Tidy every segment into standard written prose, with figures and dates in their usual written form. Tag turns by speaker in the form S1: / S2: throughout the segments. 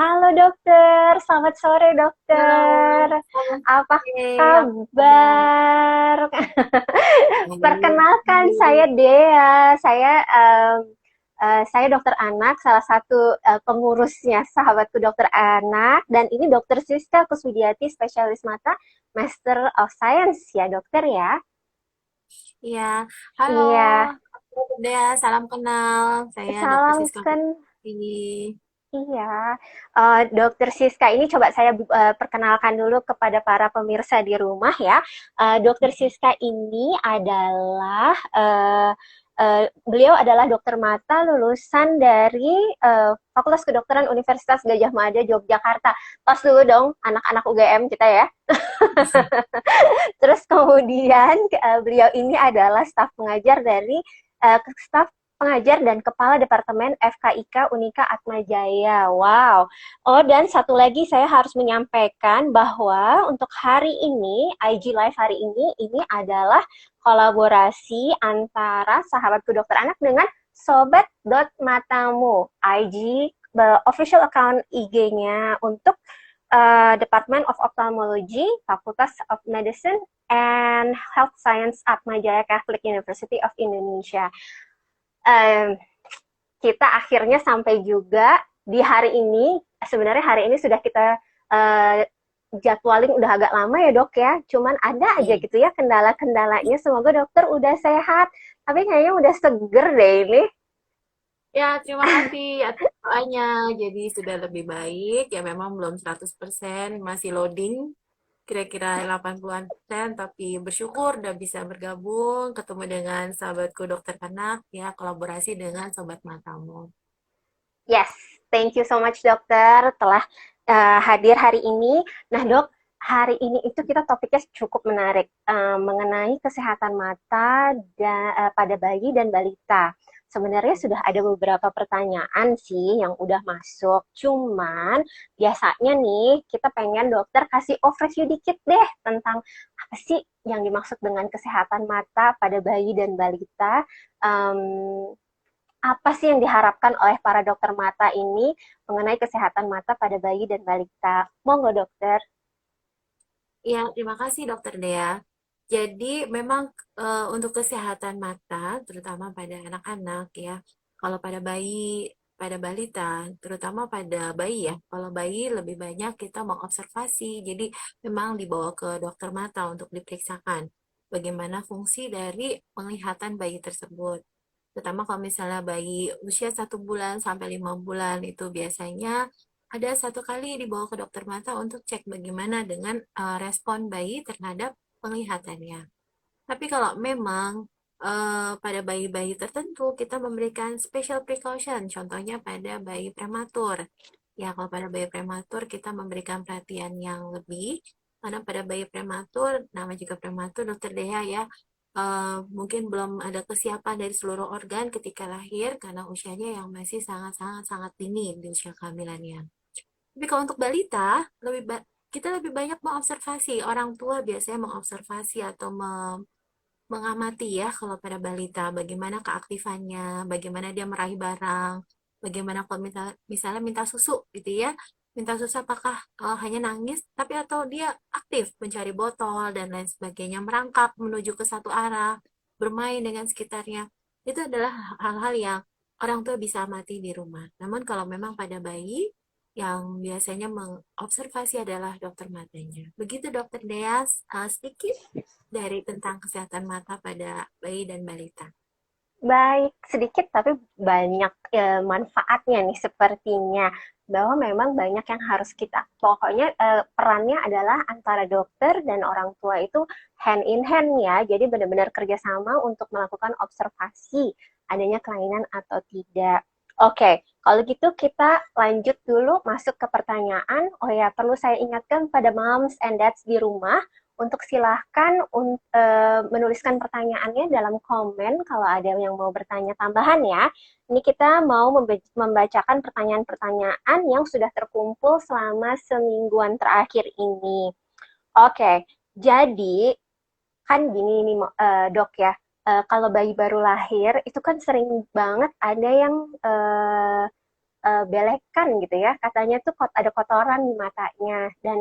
S1: Halo dokter, selamat sore
S2: Halo,
S1: dokter.
S2: selamat
S1: Apa
S2: sore. Apa kabar?
S1: kabar?
S2: Baik.
S1: Perkenalkan saya Dea. Saya dokter anak, salah satu pengurusnya sahabatku dokter anak, dan ini dokter Siska Kuswidiati, spesialis mata, Master of Science ya dokter ya.
S2: Iya, halo.
S1: Iya,
S2: Aku Dea, salam kenal. Saya Dr.
S1: salam
S2: Siska
S1: kan.
S2: ini.
S1: Iya, Dokter Siska ini coba saya perkenalkan dulu kepada para pemirsa di rumah ya. Dokter Siska ini adalah beliau adalah dokter mata lulusan dari Fakultas Kedokteran Universitas Gadjah Mada Yogyakarta. Tos dulu dong, anak-anak UGM kita ya. Terus kemudian beliau ini adalah staf pengajar dari staf pengajar dan kepala Departemen FKIK Unika Atmajaya. Wow. Oh, dan satu lagi saya harus menyampaikan bahwa untuk hari ini, IG Live hari ini adalah kolaborasi antara sahabatku dokter anak dengan sobat.matamu, IG official account IG-nya untuk Department of Ophthalmology, Fakultas of Medicine, and Health Science Atmajaya Catholic University of Indonesia. Um, kita akhirnya sampai juga di hari ini. Sebenarnya hari ini sudah kita uh, jadwalin udah agak lama ya dok ya. Cuman ada aja
S2: Iya.
S1: gitu ya kendala-kendalanya. Semoga dokter udah sehat. Tapi kayaknya udah seger deh ini.
S2: Ya, terima kasih atas doanya. Jadi sudah lebih baik. Ya, memang belum 100%, masih loading. Kira-kira 80-an%, tapi bersyukur udah bisa bergabung, ketemu dengan sahabatku dokter anak, ya, kolaborasi dengan Sobat Matamu.
S1: Yes, thank you so much dokter telah hadir hari ini. Nah dok, hari ini itu kita topiknya cukup menarik mengenai kesehatan mata pada bayi dan balita. Sebenarnya sudah ada beberapa pertanyaan sih yang udah masuk. Cuman biasanya nih kita pengen dokter kasih overview dikit deh tentang apa sih yang dimaksud dengan kesehatan mata pada bayi dan balita. Um, apa sih yang diharapkan oleh para dokter mata ini mengenai kesehatan mata pada bayi dan balita? Monggo dokter.
S2: Ya, terima kasih Dokter Dea. Jadi memang untuk kesehatan mata, terutama pada anak-anak ya, kalau pada bayi, pada balita, terutama pada bayi ya, kalau bayi lebih banyak kita mengobservasi, jadi memang dibawa ke dokter mata untuk diperiksakan bagaimana fungsi dari penglihatan bayi tersebut. Terutama kalau misalnya bayi usia 1 bulan sampai 5 bulan itu biasanya ada satu kali dibawa ke dokter mata untuk cek bagaimana dengan respon bayi terhadap penglihatannya. Tapi kalau memang pada bayi-bayi tertentu kita memberikan special precaution, contohnya pada bayi prematur. Ya, kalau pada bayi prematur kita memberikan perhatian yang lebih, karena pada bayi prematur, nama juga prematur, dokter Deha ya, mungkin belum ada kesiapan dari seluruh organ ketika lahir karena usianya yang masih sangat-sangat sangat dini di usia kehamilannya. Tapi kalau untuk balita, kita lebih banyak mengobservasi. Orang tua biasanya mengobservasi atau mengamati ya kalau pada balita, bagaimana keaktifannya, bagaimana dia meraih barang, bagaimana kalau misalnya minta susu gitu ya. Minta susu apakah hanya nangis, tapi atau dia aktif mencari botol dan lain sebagainya, merangkak menuju ke satu arah, bermain dengan sekitarnya. Itu adalah hal-hal yang orang tua bisa amati di rumah. Namun kalau memang pada bayi, yang biasanya mengobservasi adalah dokter matanya. Begitu dokter Deas, sedikit dari tentang kesehatan mata pada bayi dan balita.
S1: Baik, sedikit tapi banyak manfaatnya nih sepertinya. Bahwa memang banyak yang harus kita, pokoknya perannya adalah antara dokter dan orang tua itu hand in hand ya. Jadi benar-benar kerjasama untuk melakukan observasi adanya kelainan atau tidak. Oke, kalau gitu kita lanjut dulu masuk ke pertanyaan. Oh ya, perlu saya ingatkan pada moms and dads di rumah untuk silahkan menuliskan pertanyaannya dalam komen kalau ada yang mau bertanya tambahan ya. Ini kita mau membacakan pertanyaan-pertanyaan yang sudah terkumpul selama semingguan terakhir ini. Oke, jadi kan gini nih dok ya, kalau bayi baru lahir itu kan sering banget ada yang belekan gitu ya. Katanya tuh ada kotoran di matanya dan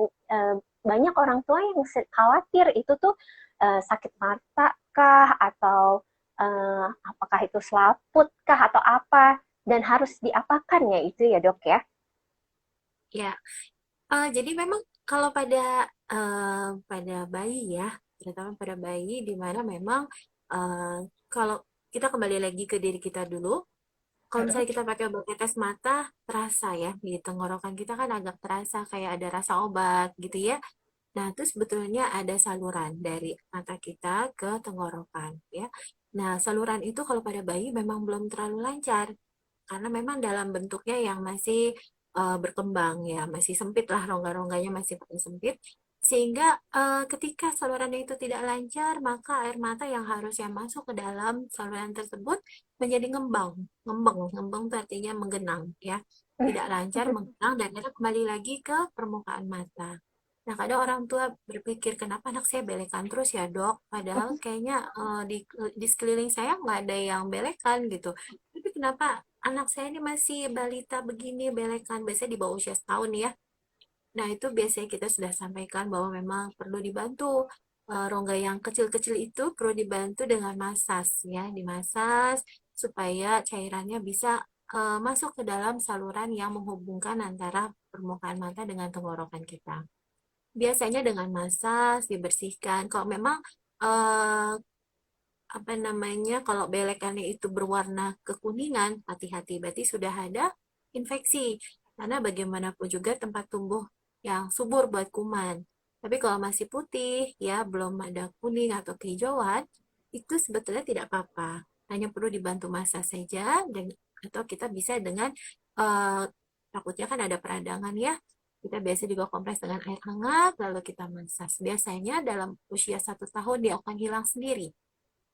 S1: banyak orang tua yang khawatir itu tuh sakit mata kah atau apakah itu selaput kah atau apa dan harus diapakan ya itu ya dok ya.
S2: Ya, jadi memang kalau pada bayi ya, terutama pada bayi di mana memang kalau kita kembali lagi ke diri kita dulu, kalau
S1: Mm-mm.
S2: misalnya kita pakai obat tetes mata, terasa ya di tenggorokan kita kan agak terasa kayak ada rasa obat gitu ya. Nah, itu sebetulnya ada saluran dari mata kita ke tenggorokan ya. Nah, saluran itu kalau pada bayi memang belum terlalu lancar karena memang dalam bentuknya yang masih berkembang ya, masih sempit lah rongga-rongganya masih paling sempit. Sehingga ketika salurannya itu tidak lancar, maka air mata yang harusnya masuk ke dalam saluran tersebut menjadi ngembang. Ngembang itu artinya menggenang ya. Tidak lancar, menggenang, dan akhirnya kembali lagi ke permukaan mata. Nah, kadang orang tua berpikir, kenapa anak saya belekan terus ya dok? Padahal kayaknya di sekeliling saya nggak ada yang belekan gitu. Tapi kenapa anak saya ini masih balita begini belekan? Biasanya di bawah usia setahun ya. Nah, itu biasanya kita sudah sampaikan bahwa memang perlu dibantu. Rongga yang kecil-kecil itu perlu dibantu dengan masas ya, dimasas supaya cairannya bisa masuk ke dalam saluran yang menghubungkan antara permukaan mata dengan tenggorokan kita. Biasanya dengan massage, dibersihkan. Kalau memang eh, apa namanya, kalau belekannya itu berwarna kekuningan, hati-hati, berarti sudah ada infeksi. Karena bagaimanapun juga tempat tumbuh yang subur buat kuman. Tapi kalau masih putih, ya belum ada kuning atau kehijauan, itu sebetulnya tidak apa-apa. Hanya perlu dibantu massage saja, dan atau kita bisa dengan eh, takutnya kan ada peradangan ya. Kita biasa juga kompres dengan air hangat, lalu kita massage. Biasanya dalam usia 1 tahun dia akan hilang sendiri.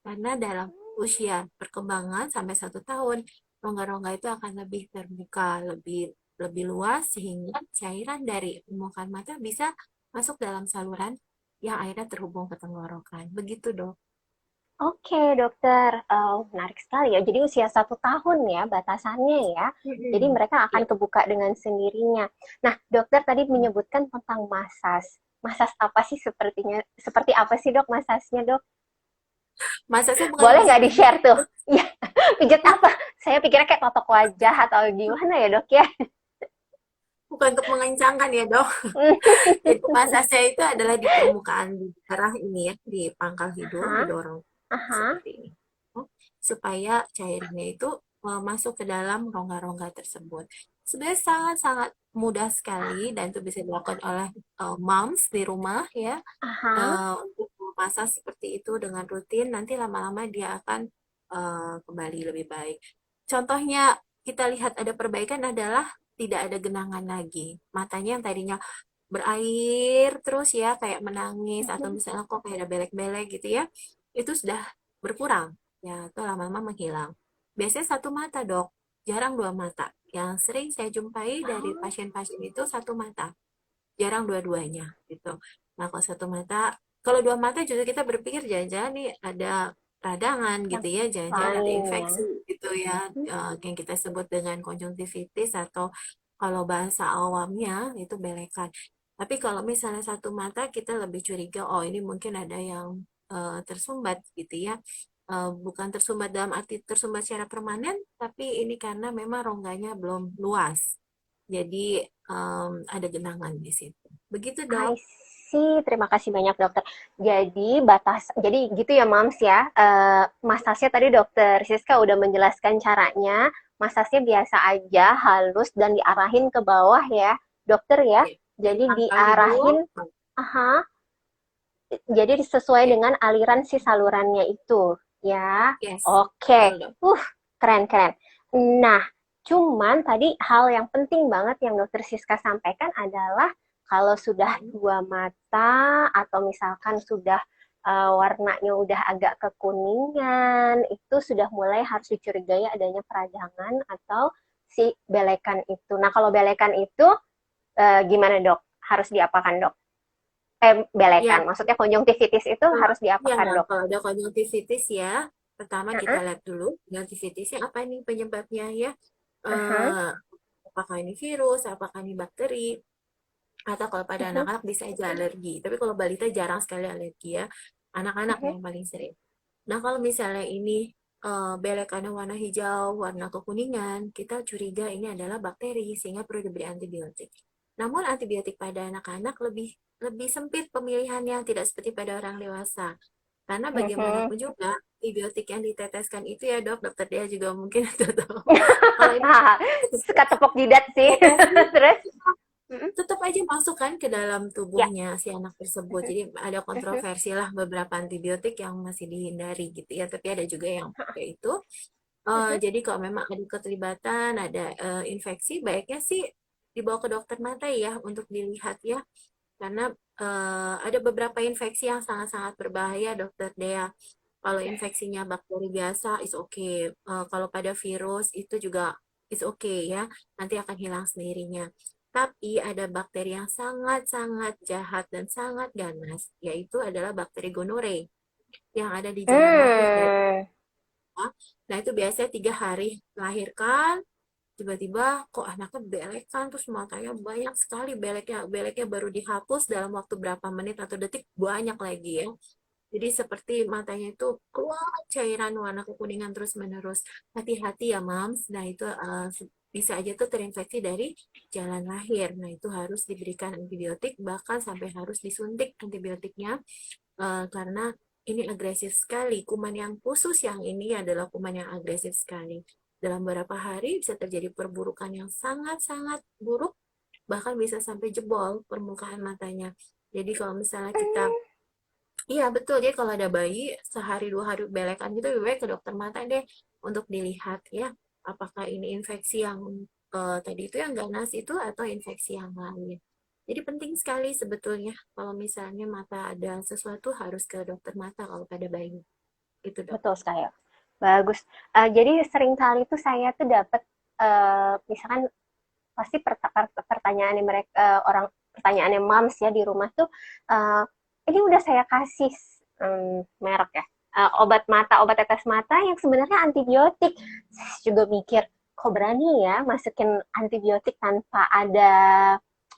S2: Karena dalam usia perkembangan sampai 1 tahun, rongga-rongga itu akan lebih terbuka, lebih lebih luas sehingga cairan dari permukaan mata bisa masuk dalam saluran yang akhirnya terhubung ke tenggorokan. Begitu, Dok.
S1: Oke, dokter. Menarik sekali ya. Jadi usia 1 tahun ya batasannya ya. Jadi
S2: Mm-mm.
S1: mereka akan
S2: Ya.
S1: kebuka dengan sendirinya. Nah, dokter tadi menyebutkan tentang masas. Masas apa sih sepertinya? Seperti apa sih dok masasnya dok?
S2: Masa saya bukan
S1: Boleh nggak
S2: pijat-pijat
S1: di-share tuh? Iya, pijat apa? Saya pikirnya kayak totok wajah atau gimana ya dok ya?
S2: bukan untuk mengencangkan ya, Dok. Jadi massage itu adalah di permukaan di daerah ini ya, di pangkal hidung,
S1: Aha,
S2: didorong
S1: aha.
S2: seperti ini. Supaya cairannya itu masuk ke dalam rongga-rongga tersebut. Sebenarnya sangat-sangat mudah sekali dan itu bisa dilakukan oleh moms di rumah ya.
S1: Aha,
S2: Untuk memasak seperti itu dengan rutin, nanti lama-lama dia akan kembali lebih baik. Contohnya kita lihat ada perbaikan adalah tidak ada genangan lagi. Matanya yang tadinya berair terus ya kayak menangis atau misalnya kok kayak ada belek-belek gitu ya itu sudah berkurang ya itu lama-lama menghilang biasanya satu mata dok jarang dua mata yang sering saya jumpai dari
S1: oh,
S2: pasien-pasien itu satu mata jarang dua-duanya gitu nah kalau satu mata kalau dua mata juga kita berpikir jangan-jangan nih ada radangan
S1: yang
S2: gitu ya jangan-jangan ada
S1: lain ya.
S2: infeksi gitu ya yang kita sebut dengan konjungtivitis atau kalau bahasa awamnya itu belekan tapi kalau misalnya satu mata kita lebih curiga, oh ini mungkin ada yang tersumbat gitu ya. Bukan tersumbat dalam arti tersumbat secara permanen, tapi ini karena memang rongganya belum luas. Jadi ada genangan di situ. Begitu
S1: I
S2: dok.
S1: see. Terima kasih banyak dokter. Jadi gitu ya Mams ya. Masasnya tadi dokter Siska udah menjelaskan caranya. Masasnya biasa aja, halus dan diarahin ke bawah ya, dokter ya.
S2: Ya, dari
S1: Jadi
S2: pangkal hidung.
S1: diarahin, aha, jadi sesuai
S2: Ya,
S1: dengan aliran si salurannya itu ya.
S2: yes,
S1: Oke,
S2: betul dok.
S1: keren keren. Nah, cuman tadi hal yang penting banget yang dokter Siska sampaikan adalah kalau sudah
S2: Mm-mm.
S1: dua mata atau misalkan sudah warnanya udah agak kekuningan, itu sudah mulai harus dicurigai adanya peradangan atau si belekan itu. Nah, kalau belekan itu gimana dok? Harus diapakan dok? Belekan,
S2: Ya,
S1: maksudnya konjungtivitis itu
S2: kalau,
S1: harus
S2: ya,
S1: diapakan dok?
S2: kalau ada konjungtivitis ya, pertama kita
S1: Heeh,
S2: lihat dulu konjungtivitisnya apa nih penyebabnya ya.
S1: aha,
S2: apakah ini virus, apakah ini bakteri, atau kalau pada
S1: Mhm,
S2: anak-anak bisa aja alergi. Tapi kalau balita jarang sekali alergi ya. Anak-anak
S1: mhm.
S2: yang paling sering. Nah, kalau misalnya ini belekannya warna hijau, warna kekuningan, kita curiga ini adalah bakteri sehingga perlu diberi antibiotik. Namun antibiotik pada anak-anak lebih lebih sempit pemilihannya, tidak seperti pada orang dewasa. Karena
S1: Mhm.
S2: bagaimanapun juga antibiotik yang diteteskan itu ya dok, dokter dia juga mungkin itu tahu. Kalau ini
S1: Suka tepok jidat sih.
S2: ditetesnya
S1: Terus? Mhm.
S2: tetap aja masuk kan ke dalam
S1: Ya.
S2: tubuhnya si anak tersebut.
S1: Mhm,
S2: Jadi ada
S1: mhm,
S2: kontroversi lah beberapa antibiotik yang masih dihindari gitu ya. Tapi ada juga yang kayak itu.
S1: mhm.
S2: Jadi kalau memang ada keterlibatan, ada infeksi, baiknya sih dibawa ke dokter mata ya untuk dilihat ya. Karena ada beberapa infeksi yang sangat-sangat berbahaya, dokter Dea. Kalau infeksinya bakteri biasa, is okay. Kalau pada virus itu juga is okay ya. Nanti akan hilang sendirinya. Tapi ada bakteri yang sangat-sangat jahat dan sangat ganas, yaitu adalah bakteri gonore yang ada di jalan lahir dari
S1: Hmm.
S2: kita. Nah, itu biasanya 3 hari melahirkan, tiba-tiba kok anaknya belekan, terus matanya banyak sekali beleknya, beleknya baru dihapus dalam waktu berapa menit atau detik, banyak lagi ya. Jadi seperti matanya itu keluar cairan warna kekuningan terus-menerus. Hati-hati ya, Mams. Nah, itu bisa aja tuh terinfeksi dari jalan lahir. Nah, itu harus diberikan antibiotik, bahkan sampai harus disuntik antibiotiknya, karena ini agresif sekali. Kuman yang khusus yang ini adalah kuman yang agresif sekali. Dalam beberapa hari bisa terjadi perburukan yang sangat-sangat buruk, bahkan bisa sampai jebol permukaan matanya. Jadi kalau misalnya kita iya betul, jadi kalau ada bayi sehari 2 hari belekan gitu lebih baik ke dokter mata deh untuk dilihat ya apakah ini infeksi yang tadi itu yang ganas itu atau infeksi yang lain. Jadi penting sekali sebetulnya kalau misalnya mata ada sesuatu harus ke dokter mata kalau pada bayi. Itu dok.
S1: Betul sekali. Bagus. Jadi seringkali tuh saya tuh dapat misalkan pasti pertanyaannya mereka orang pertanyaannya moms ya di rumah tuh eh, ini udah saya kasih merek ya obat tetes mata yang sebenarnya antibiotik. Saya juga mikir kok berani ya masukin antibiotik tanpa ada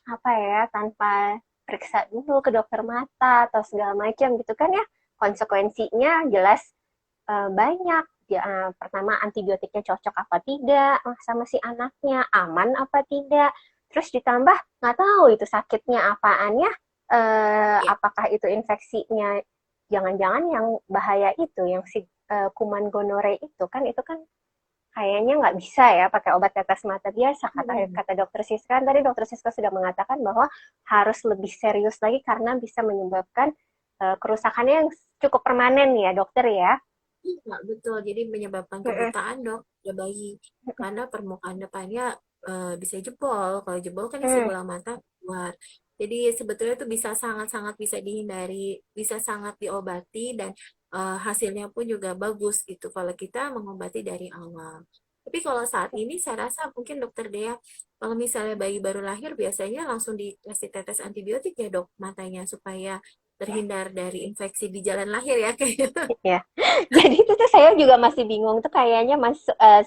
S1: apa ya tanpa periksa dulu ke dokter mata atau segala macam gitu kan ya konsekuensinya jelas banyak. Ya, pertama antibiotiknya cocok apa tidak sama si anaknya, aman apa tidak. Terus ditambah nggak tahu itu sakitnya apaan ya,
S2: Ya.
S1: apakah itu infeksinya, jangan-jangan yang bahaya itu, yang si kuman gonore itu kan kayaknya nggak bisa ya pakai obat tetes mata biasa kata
S2: Hmm.
S1: kata dokter Siska kan tadi dokter Siska sudah mengatakan bahwa harus lebih serius lagi karena bisa menyebabkan kerusakannya yang cukup permanen ya dokter ya.
S2: Iya, betul. Jadi menyebabkan
S1: Mm-mm.
S2: kebutaan dok pada bayi karena permukaan depannya bisa jebol. Kalau jebol kan isi
S1: Mm.
S2: bola mata keluar. Jadi sebetulnya itu bisa sangat-sangat bisa dihindari, bisa sangat diobati dan hasilnya pun juga bagus gitu kalau kita mengobati dari awal. Tapi kalau saat ini saya rasa mungkin dokter Dea, kalau misalnya bayi baru lahir biasanya langsung dikasih tetes antibiotik ya dok matanya supaya terhindar dari infeksi di jalan lahir ya kayaknya.
S1: Ya, jadi itu tuh saya juga masih bingung tuh kayaknya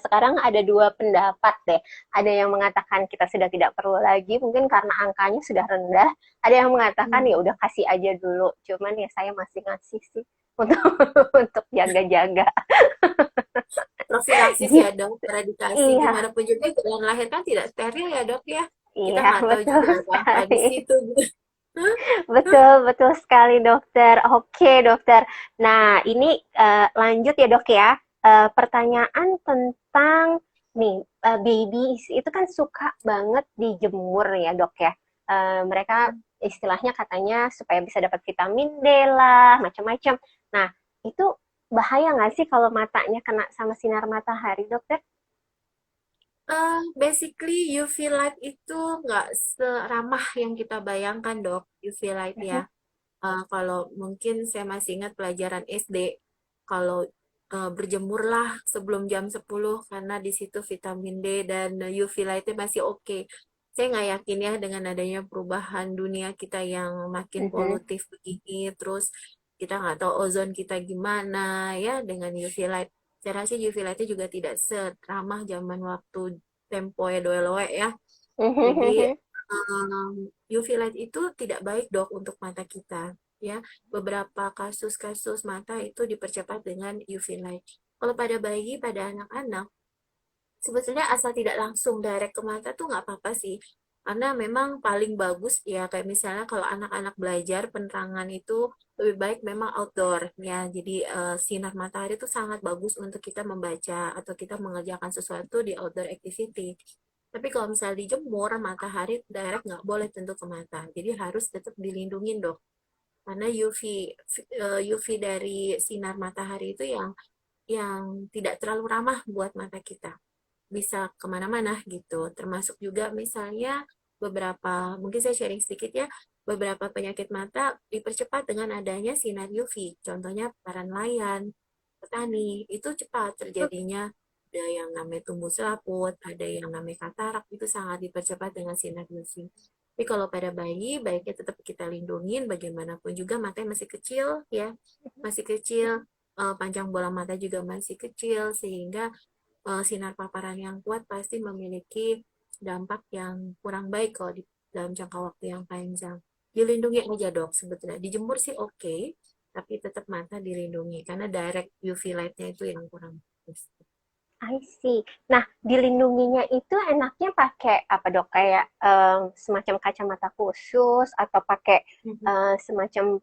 S1: sekarang ada dua pendapat deh. Ada yang mengatakan kita sudah tidak perlu lagi, mungkin karena angkanya sudah rendah. Ada yang mengatakan ya
S2: Hmm.
S1: udah kasih aja dulu. Cuman ya saya masih ngasih sih untuk untuk jaga-jaga.
S2: Profilaksis ya
S1: Gitu.
S2: dok, eradikasi
S1: Iya,
S2: gimana pun juga jalan lahir kan tidak steril ya dok ya. Kita
S1: iya
S2: nggak tahu
S1: betul
S2: juga ada apa di
S1: sekali.
S2: situ gitu.
S1: Betul, betul sekali dokter. Oke dokter. Nah ini lanjut ya dok ya. Pertanyaan tentang nih baby itu kan suka banget dijemur ya dok ya. Mereka istilahnya katanya supaya bisa dapat vitamin D lah, macam-macam. Nah itu bahaya nggak sih kalau matanya kena sama sinar matahari dokter?
S2: Basically UV light itu nggak seramah yang kita bayangkan dok, UV light ya.
S1: Mhm,
S2: Kalau mungkin saya masih ingat pelajaran SD, kalau berjemurlah sebelum jam 10 karena di situ vitamin D dan UV light-nya masih oke. Saya nggak yakin ya dengan adanya perubahan dunia kita yang makin
S1: mhm.
S2: polutif begini, terus kita nggak tahu ozon kita gimana ya dengan UV light. Saya rasa UV light-nya juga tidak seramah zaman waktu tempoe doeloe ya. Jadi UV light itu tidak baik dok untuk mata kita. Ya, beberapa kasus-kasus mata itu dipercepat dengan UV light. Kalau pada bayi, pada anak-anak, sebetulnya asal tidak langsung direct ke mata tuh nggak apa-apa sih. Karena memang paling bagus ya kayak misalnya kalau anak-anak belajar penerangan itu lebih baik memang outdoor ya. Jadi sinar matahari itu sangat bagus untuk kita membaca atau kita mengerjakan sesuatu di outdoor activity. Tapi kalau misalnya dijemur matahari direct nggak boleh tentu ke mata. Jadi harus tetap dilindungin dok. Karena UV dari sinar matahari itu yang tidak terlalu ramah buat mata kita, bisa kemana-mana gitu. Termasuk juga misalnya beberapa, mungkin saya sharing sedikit ya, beberapa penyakit mata dipercepat dengan adanya sinar UV. Contohnya para nelayan, petani, itu cepat terjadinya. Ada yang namanya tumbuh selaput, ada yang namanya katarak, itu sangat dipercepat dengan sinar UV. Tapi kalau pada bayi, baiknya tetap kita lindungin, bagaimanapun juga matanya masih kecil ya, masih kecil, panjang bola mata juga masih kecil, sehingga sinar paparan yang kuat pasti memiliki dampak yang kurang baik kalau di dalam jangka waktu yang panjang. Dilindungi aja dok sebetulnya. Dijemur sih oke, tapi tetap mata dilindungi karena direct UV light-nya itu yang kurang bagus.
S1: I see. Nah, dilindunginya itu enaknya pakai apa dok? Kayak semacam kacamata khusus atau pakai
S2: Mhm.
S1: semacam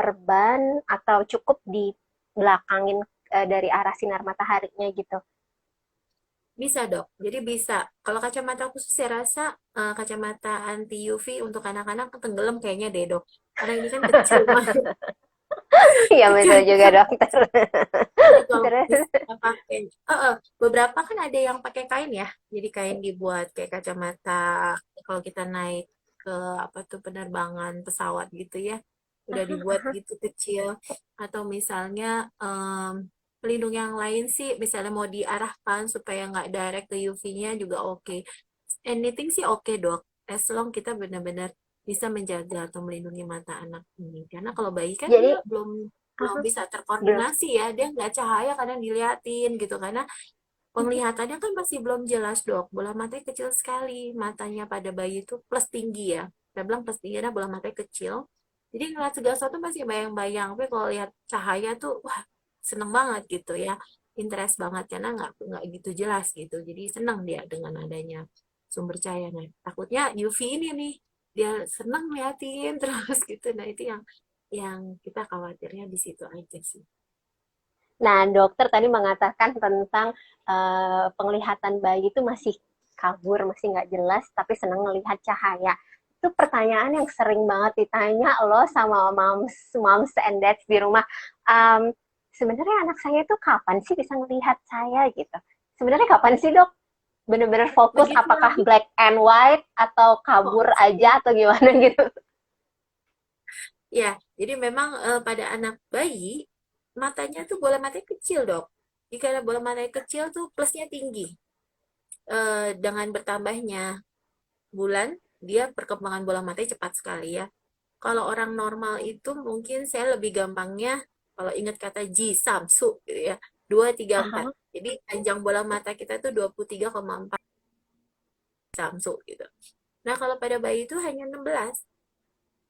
S1: perban atau cukup di belakangin dari arah sinar mataharinya gitu?
S2: Bisa dok, jadi bisa. Kalau kacamata khusus saya rasa kacamata anti UV untuk anak-anak tenggelam kayaknya deh dok. Karena ini kan kecil banget.
S1: Iya
S2: Kecil
S1: betul juga
S2: banget.
S1: dokter.
S2: Jadi kalau
S1: Terus,
S2: bisa pakai, beberapa kan ada yang pakai kain ya, jadi kain dibuat kayak kacamata kalau kita naik ke apa tuh penerbangan pesawat gitu ya, udah dibuat gitu kecil. Atau misalnya pelindung yang lain sih, misalnya mau diarahkan supaya nggak direct ke UV-nya juga oke. Anything sih oke dok, as long kita benar-benar bisa menjaga atau melindungi mata anak ini. Karena kalau bayi kan dia
S1: jadi
S2: belum belum bisa
S1: belum.
S2: terkoordinasi ya, dia nggak cahaya kadang diliatin gitu karena penglihatannya kan masih belum jelas dok, bola matanya kecil sekali, matanya pada bayi itu plus tinggi ya, saya bilang plus tinggi karena bola matanya kecil, jadi ngeliat segala sesuatu masih bayang-bayang, tapi kalau lihat cahaya tuh wah seneng banget gitu ya, interest banget karena nggak gitu jelas gitu, jadi seneng dia dengan adanya sumber cahaya. Nah takutnya UV ini nih dia seneng liatin terus gitu, nah itu yang kita khawatirnya di situ aja sih.
S1: Nah, dokter tadi mengatakan tentang penglihatan bayi itu masih kabur, masih nggak jelas, tapi senang melihat cahaya. Itu pertanyaan yang sering banget ditanya loh sama moms, moms and dads di rumah. Um, Sebenarnya anak saya itu kapan sih bisa melihat saya gitu? Sebenarnya kapan sih dok? Bener-bener fokus
S2: Begitu
S1: apakah
S2: lagi
S1: black and white atau kabur
S2: kok.
S1: aja atau gimana gitu?
S2: Ya, jadi memang pada anak bayi matanya tuh bola matanya kecil dok. Jika bola matanya kecil tuh plusnya tinggi. Dengan bertambahnya bulan, dia perkembangan bola matanya cepat sekali ya. Kalau orang normal itu mungkin saya lebih gampangnya kalau ingat kata Ji Samsu gitu ya. 2, 3, 4.
S1: Aha.
S2: Jadi panjang bola mata kita tuh 23,4 Samsu gitu. Nah, kalau pada bayi itu hanya 16.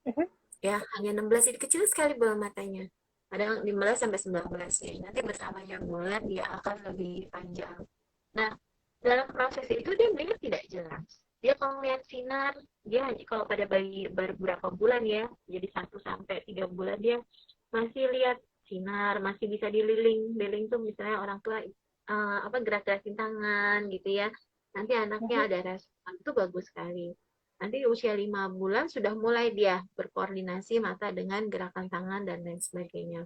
S1: Mhm.
S2: Ya, hanya 16, jadi kecil sekali bola matanya. Kadang 15 sampai 19 ya. Nanti bertambahnya bulan dia akan lebih panjang. Nah, dalam proses itu dia melihat tidak jelas. Dia kalau melihat sinar, dia hanya kalau pada bayi baru beberapa bulan ya, jadi 1 sampai 3 bulan dia masih lihat sinar, masih bisa dililing. Liling tuh misalnya orang tua apa gerak-gerakin tangan gitu ya. Nanti anaknya
S1: Mhm.
S2: ada respon, itu bagus sekali. Nanti usia 5 bulan sudah mulai dia berkoordinasi mata dengan gerakan tangan dan lain sebagainya.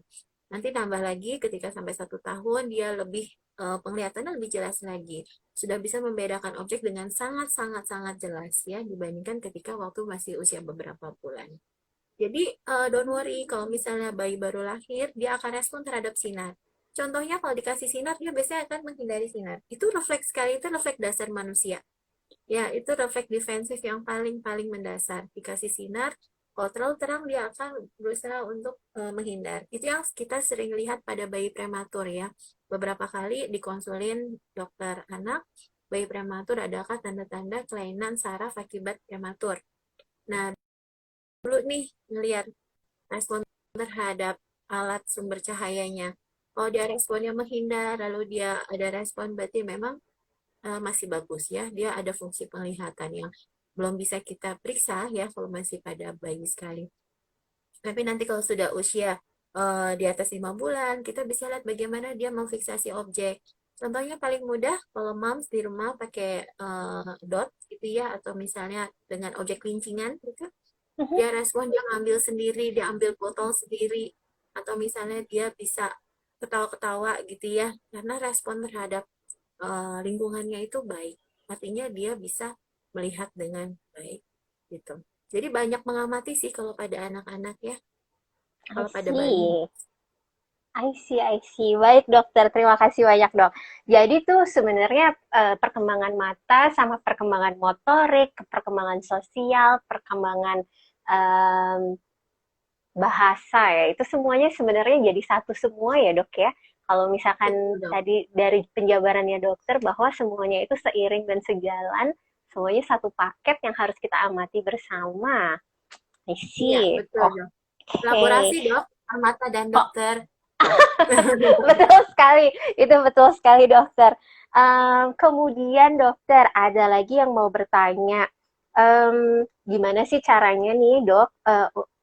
S2: Nanti tambah lagi ketika sampai 1 tahun dia lebih penglihatannya lebih jelas lagi. Sudah bisa membedakan objek dengan sangat-sangat-sangat jelas ya dibandingkan ketika waktu masih usia beberapa bulan. Jadi don't worry kalau misalnya bayi baru lahir dia akan respon terhadap sinar. Contohnya kalau dikasih sinar dia biasanya akan menghindari sinar. Itu refleks sekali, itu refleks dasar manusia. Ya, itu refleks defensif yang paling-paling mendasar. Dikasih sinar, kalau terlalu terang dia akan berusaha untuk menghindar. Itu yang kita sering lihat pada bayi prematur ya. Beberapa kali dikonsulin dokter anak, bayi prematur adakah tanda-tanda kelainan saraf akibat prematur. Nah, dulu nih ngelihat respon terhadap alat sumber cahayanya. Kalau dia responnya menghindar, lalu dia ada respon, berarti memang masih bagus ya. Dia ada fungsi penglihatan yang belum bisa kita periksa ya kalau masih pada bayi sekali. Tapi nanti kalau sudah usia di atas 5 bulan, kita bisa lihat bagaimana dia memfiksasi objek. Contohnya paling mudah kalau moms di rumah pakai dot gitu ya, atau misalnya dengan objek lincingan gitu. Dia respon, dia ngambil sendiri, dia ambil botol sendiri, atau misalnya dia bisa ketawa-ketawa gitu ya, karena respon terhadap lingkungannya itu baik. Artinya dia bisa melihat dengan baik gitu. Jadi banyak mengamati sih kalau pada anak-anak ya,
S1: I
S2: kalau pada bayi.
S1: see. I see, I see. Baik dokter, terima kasih banyak dok. Jadi tuh sebenarnya perkembangan mata sama perkembangan motorik, perkembangan sosial, perkembangan em, bahasa ya, itu semuanya sebenarnya jadi satu semua ya dok ya. Kalau misalkan
S2: Betul dok.
S1: tadi dari penjabarannya dokter bahwa semuanya itu seiring dan sejalan, semuanya satu paket yang harus kita amati bersama. I
S2: Iya,
S1: see.
S2: betul
S1: Oke.
S2: dok. Kolaborasi dok, mata dan
S1: Oh,
S2: dokter.
S1: betul sekali, itu betul sekali dokter. Kemudian dokter, ada lagi yang mau bertanya, gimana sih caranya nih dok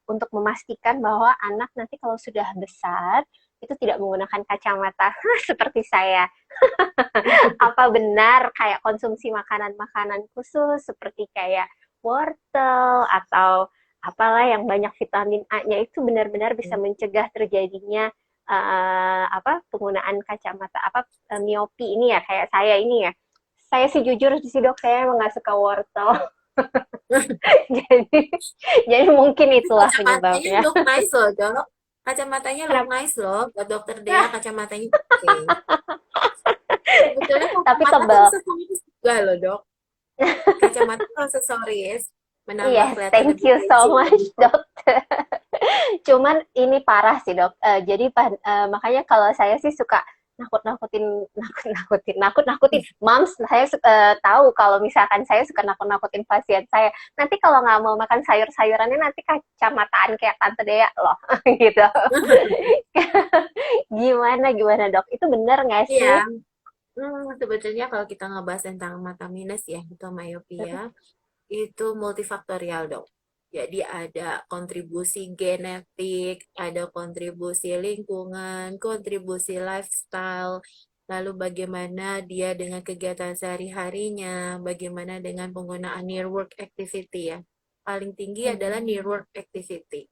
S1: untuk memastikan bahwa anak nanti kalau sudah besar itu tidak menggunakan kacamata seperti saya. Apa benar kayak konsumsi makanan-makanan khusus seperti kayak wortel atau apalah yang banyak vitamin A-nya itu benar-benar bisa mencegah terjadinya apa penggunaan kacamata apa miopi ini ya kayak saya ini ya. Saya sih jujur sih dok saya emang nggak suka wortel. jadi jadi mungkin
S2: Tapi
S1: itulah
S2: kacamatanya
S1: penyebabnya.
S2: look nice loh dok. Kacamatanya look
S1: Kenapa?
S2: nice loh. Buat dokter Dea kacamatanya oke. Sebetulnya
S1: Tapi
S2: kacamata tuh
S1: tebal.
S2: aksesoris juga loh dok. Kacamata tuh aksesoris. Menambah
S1: Yes,
S2: kelihatan
S1: thank
S2: lebih
S1: you so
S2: kecil
S1: much,
S2: gitu.
S1: dokter. Cuman ini parah sih dok. Jadi makanya kalau saya sih suka nakut-nakutin moms. Saya tahu kalau misalkan saya suka nakut-nakutin pasien saya. Nanti kalau nggak mau makan sayur-sayurannya nanti kacamataan kayak tante Dea loh, gitu. Gimana gimana dok? Itu benar nggak sih?
S2: Iya, sebetulnya kalau kita ngebahas tentang mata minus ya, atau myopia, itu multifaktorial dong. Jadi ada kontribusi genetik, ada kontribusi lingkungan, kontribusi lifestyle, lalu bagaimana dia dengan kegiatan sehari-harinya, bagaimana dengan penggunaan near work activity ya. Paling tinggi adalah near work activity.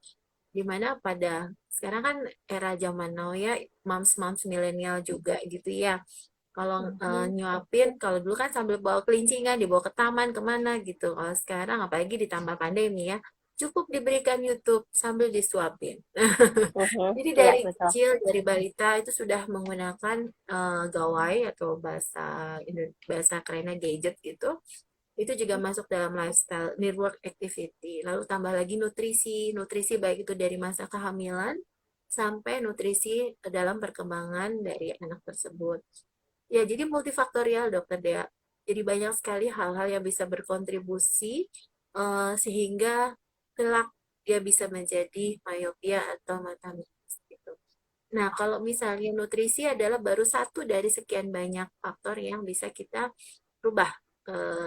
S2: Di mana pada sekarang kan era zaman now ya, moms-moms milenial juga gitu ya. Kalau nyuapin, kalau dulu kan sambil bawa kelincingan, dibawa ke taman, kemana gitu. Kalau sekarang, apalagi ditambah pandemi ya, cukup diberikan YouTube sambil disuapin.
S1: Mhm,
S2: Jadi
S1: iya
S2: dari
S1: betul.
S2: kecil, dari balita itu sudah menggunakan gawai atau bahasa kerennya gadget gitu. Itu juga masuk dalam lifestyle near work activity. Lalu tambah lagi nutrisi, nutrisi baik itu dari masa kehamilan sampai nutrisi dalam perkembangan dari anak tersebut. Ya, jadi multifaktorial dokter Dea. Jadi banyak sekali hal-hal yang bisa berkontribusi sehingga kelak dia bisa menjadi myopia atau mata minus gitu. Nah, kalau misalnya nutrisi adalah baru satu dari sekian banyak faktor yang bisa kita rubah.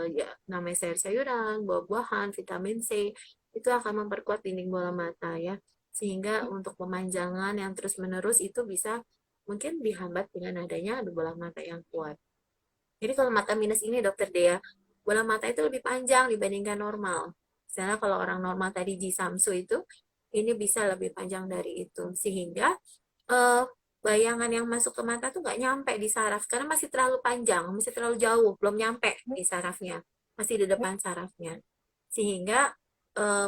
S2: Ya, namanya sayur-sayuran, buah-buahan, vitamin C, itu akan memperkuat dinding bola mata ya. Sehingga untuk pemanjangan yang terus-menerus itu bisa mungkin dihambat dengan adanya bola mata yang kuat. Jadi kalau mata minus ini dokter Dea, bola mata itu lebih panjang dibandingkan normal. Misalnya kalau orang normal tadi Ji Samsu itu, ini bisa lebih panjang dari itu. Sehingga eh, bayangan yang masuk ke mata tuh nggak nyampe di saraf karena masih terlalu panjang, masih terlalu jauh, belum nyampe di sarafnya, masih di depan sarafnya. Sehingga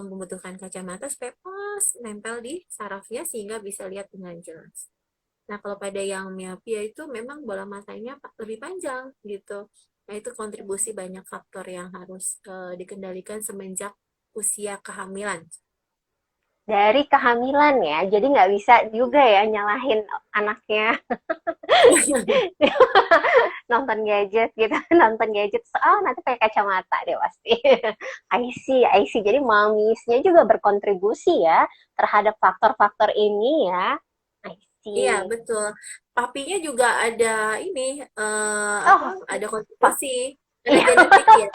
S2: membutuhkan kacamata supaya pas nempel di sarafnya sehingga bisa lihat dengan jelas. Nah, kalau pada yang miopia itu memang bola matanya lebih panjang gitu. Nah, itu kontribusi banyak faktor yang harus dikendalikan semenjak usia kehamilan.
S1: dari kehamilan ya, jadi nggak bisa juga ya nyalahin anaknya nonton gadget gitu, nonton gadget, oh nanti pakai kacamata deh pasti. I see. Jadi mamisnya juga berkontribusi ya terhadap faktor-faktor ini ya. I
S2: Iya,
S1: see.
S2: betul. Papinya juga ada ini, apa,
S1: Oh,
S2: ada
S1: Pak.
S2: kontribusi. Karena
S1: Iya,
S2: genetik ya.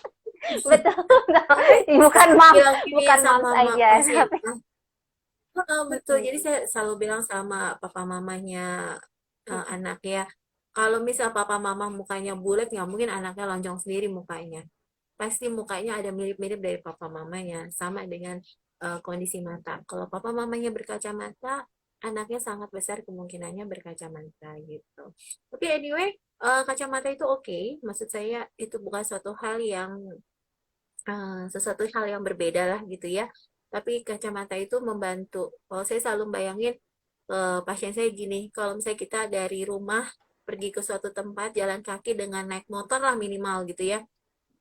S1: betul.
S2: Makanya saya
S1: Bukan
S2: selalu
S1: moms,
S2: bilang gini
S1: bukan
S2: sama
S1: moms aja,
S2: pasien.
S1: tapi
S2: Heeh, betul. Jadi
S1: mm-mm,
S2: saya selalu bilang sama papa mamanya anak ya, kalau misal papa mama mukanya bulat, nggak mungkin anaknya lonjong sendiri mukanya. Pasti mukanya ada mirip-mirip dari papa mamanya, sama dengan kondisi mata. Kalau papa mamanya berkacamata, anaknya sangat besar kemungkinannya berkacamata gitu. Tapi anyway, kacamata itu oke. Maksud saya itu bukan suatu hal yang sesuatu hal yang berbeda lah gitu ya. Tapi kacamata itu membantu. Kalau saya selalu bayangin pasien saya gini, kalau misalnya kita dari rumah pergi ke suatu tempat jalan kaki dengan naik motor lah minimal gitu ya,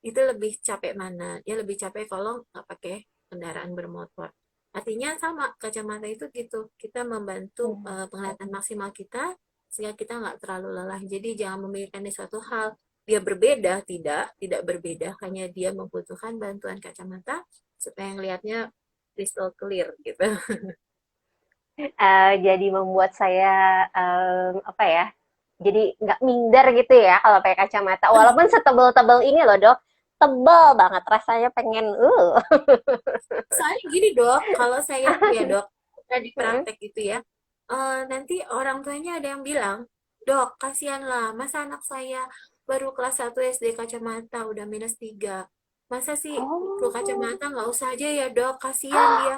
S2: itu lebih capek mana? Dia lebih capek kalau nggak pakai kendaraan bermotor. Artinya sama, kacamata itu gitu. Kita membantu
S1: mm.
S2: penglihatan maksimal kita sehingga kita nggak terlalu lelah. Jadi jangan memikirkan di suatu hal dia berbeda, tidak berbeda. Hanya dia membutuhkan bantuan kacamata supaya ngelihatnya crystal clear gitu.
S1: Jadi membuat saya apa ya? Jadi nggak minder gitu ya kalau pakai kacamata. Walaupun setebel-tebel ini loh dok, tebel banget rasanya pengen.
S2: Soalnya gini dok, kalau saya tuh ya dok, tadi
S1: Mm.
S2: praktek gitu ya, nanti orang tuanya ada yang bilang, dok, kasihanlah, masa anak saya baru kelas 1 SD kacamata, udah -3. Masa sih ke
S1: Oh,
S2: kacamata nggak usah aja ya dok, kasihan dia.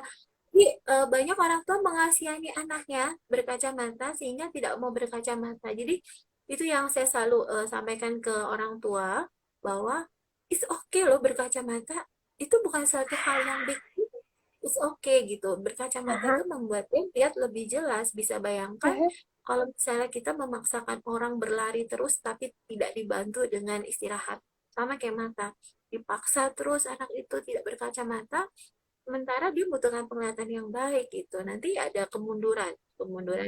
S2: Jadi banyak orang tua mengasihani anaknya berkacamata sehingga tidak mau berkacamata. Jadi itu yang saya selalu sampaikan ke orang tua bahwa it's okay loh berkacamata. Itu bukan suatu hal yang big deal. It's okay gitu. Berkacamata
S1: aha,
S2: itu membuat dia lihat lebih jelas. Bisa bayangkan
S1: mhm.
S2: kalau misalnya kita memaksakan orang berlari terus tapi tidak dibantu dengan istirahat. Sama kayak mata. Dipaksa terus anak itu tidak berkacamata, sementara dia membutuhkan penglihatan yang baik gitu. Nanti ada kemunduran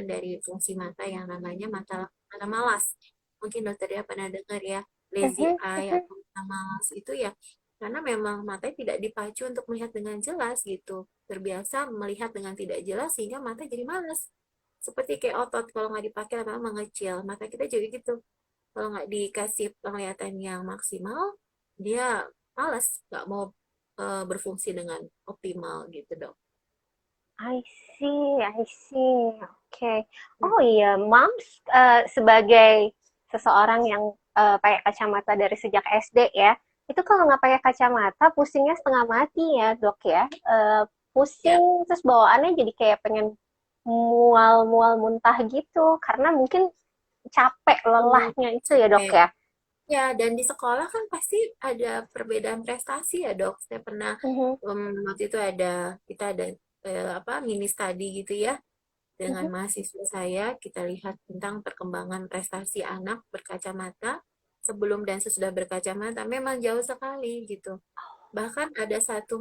S2: dari fungsi mata yang namanya mata malas. Mungkin dokter dia pernah dengar ya, lazy
S1: Mhm,
S2: eye
S1: mhm.
S2: atau mata malas itu ya, karena memang matanya tidak dipacu untuk melihat dengan jelas gitu. Terbiasa melihat dengan tidak jelas sehingga mata jadi malas. Seperti kayak otot kalau nggak dipakai lama-lama mengecil. Mata kita juga gitu. Kalau nggak dikasih penglihatan yang maksimal, dia malas, nggak mau berfungsi dengan optimal gitu dok.
S1: I see, I see. Oke. Oh iya, Moms sebagai seseorang yang pakai kacamata dari sejak SD ya, itu kalau nggak pakai kacamata pusingnya setengah mati ya, Dok ya.
S2: Ya,
S1: Pusing terus bawaannya jadi kayak pengen mual-mual muntah gitu karena mungkin capek
S2: hmm,
S1: lelahnya itu ya, Dok
S2: capek.
S1: ya.
S2: Ya, dan di sekolah kan pasti ada perbedaan prestasi ya dok. Saya pernah
S1: Mhm,
S2: waktu itu kita ada apa mini study gitu ya dengan
S1: mhm.
S2: mahasiswa saya. Kita lihat tentang perkembangan prestasi anak berkacamata sebelum dan sesudah berkacamata. Memang jauh sekali gitu. Bahkan ada satu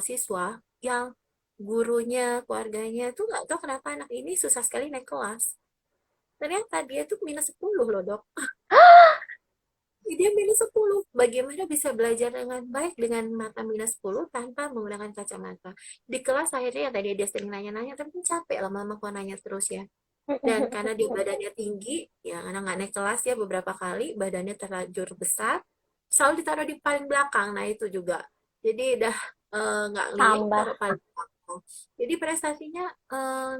S2: siswa yang gurunya, keluarganya tuh nggak tahu kenapa anak ini susah sekali naik kelas. Ternyata dia tuh -10 loh dok. Dia -10. Bagaimana bisa belajar dengan baik dengan mata -10 tanpa menggunakan kacamata? Di kelas akhirnya ya tadi dia sering nanya-nanya, tapi kan capek lama-lama kok nanya terus ya. Dan karena dia badannya tinggi, ya karena nggak naik kelas ya beberapa kali, badannya terlanjur besar, selalu ditaruh di paling belakang. Nah itu juga. Jadi udah nggak ngeliat
S1: Tambah.
S2: taruh paling belakang. Jadi prestasinya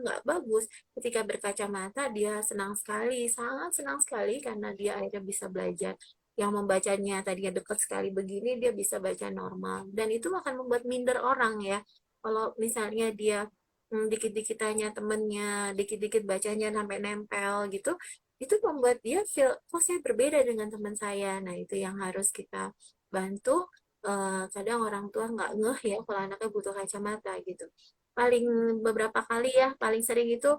S2: nggak bagus. Ketika berkacamata dia senang sekali, sangat senang sekali karena dia akhirnya bisa belajar yang membacanya tadinya dekat sekali begini dia bisa baca normal dan itu akan membuat minder orang ya kalau misalnya dia dikit-dikit tanya temennya dikit-dikit bacanya sampai nempel gitu itu membuat dia feel kok saya berbeda dengan teman saya. Nah itu yang harus kita bantu. Kadang orang tua nggak ngeh ya kalau anaknya butuh kacamata gitu. Paling beberapa kali ya paling sering itu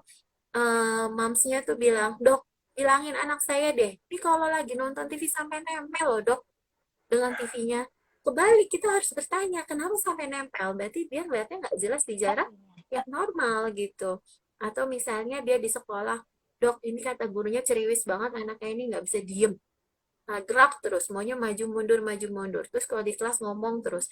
S2: mamsnya tuh bilang, dok, bilangin anak saya deh, ini kalau lagi nonton TV sampai nempel loh dok dengan TV-nya. Kebalik, kita harus bertanya, kenapa sampai nempel? Berarti dia ngeliatnya nggak jelas di jarak, yang normal gitu. Atau misalnya dia di sekolah, dok ini kata gurunya ceriwis banget anaknya ini nggak bisa diem. Nah, gerak terus, maunya maju mundur. Terus kalau di kelas ngomong terus.